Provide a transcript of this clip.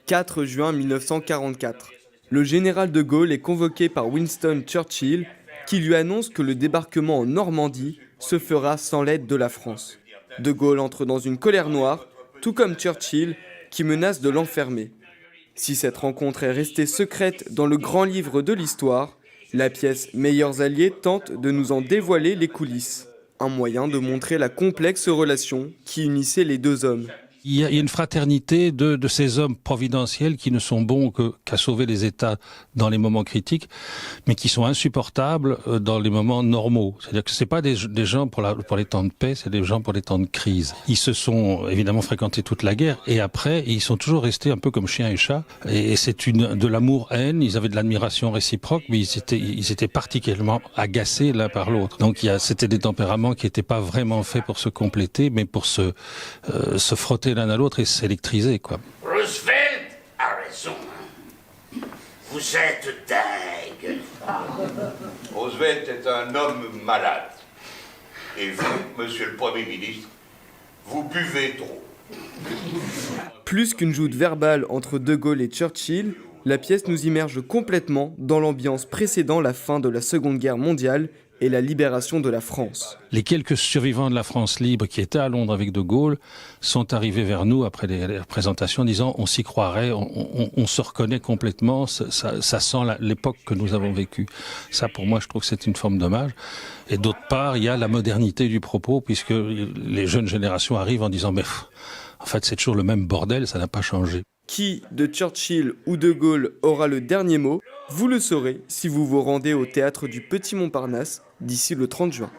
4 juin 1944. Le général de Gaulle est convoqué par Winston Churchill, qui lui annonce que le débarquement en Normandie se fera sans l'aide de la France. De Gaulle entre dans une colère noire, tout comme Churchill, qui menace de l'enfermer. Si cette rencontre est restée secrète dans le grand livre de l'histoire, la pièce Meilleurs alliés tente de nous en dévoiler les coulisses. Un moyen de montrer la complexe relation qui unissait les deux hommes. Il y a une fraternité de ces hommes providentiels qui ne sont bons qu'à sauver les États dans les moments critiques, mais qui sont insupportables dans les moments normaux. C'est-à-dire que c'est pas des gens pour les temps de paix, c'est des gens pour les temps de crise. Ils se sont évidemment fréquentés toute la guerre, et après, ils sont toujours restés un peu comme chien et chat. Et c'est de l'amour-haine, ils avaient de l'admiration réciproque, mais ils étaient particulièrement agacés l'un par l'autre. Donc c'était des tempéraments qui n'étaient pas vraiment faits pour se compléter, mais pour se frotter l'un à l'autre et s'électriser, quoi. Roosevelt a raison. Vous êtes dingue. Roosevelt est un homme malade. Et vous, monsieur le Premier ministre, vous buvez trop. Plus qu'une joute verbale entre De Gaulle et Churchill, la pièce nous immerge complètement dans l'ambiance précédant la fin de la Seconde Guerre mondiale et la libération de la France. Les quelques survivants de la France libre qui étaient à Londres avec De Gaulle sont arrivés vers nous après les présentations en disant on s'y croirait, on se reconnaît complètement, ça sent l'époque que nous avons vécue. Ça, pour moi, je trouve que c'est une forme d'hommage. Et d'autre part, il y a la modernité du propos, puisque les jeunes générations arrivent en disant mais en fait, c'est toujours le même bordel, ça n'a pas changé. Qui, de Churchill ou De Gaulle, aura le dernier mot? Vous le saurez si vous vous rendez au théâtre du Petit Montparnasse d'ici le 30 juin.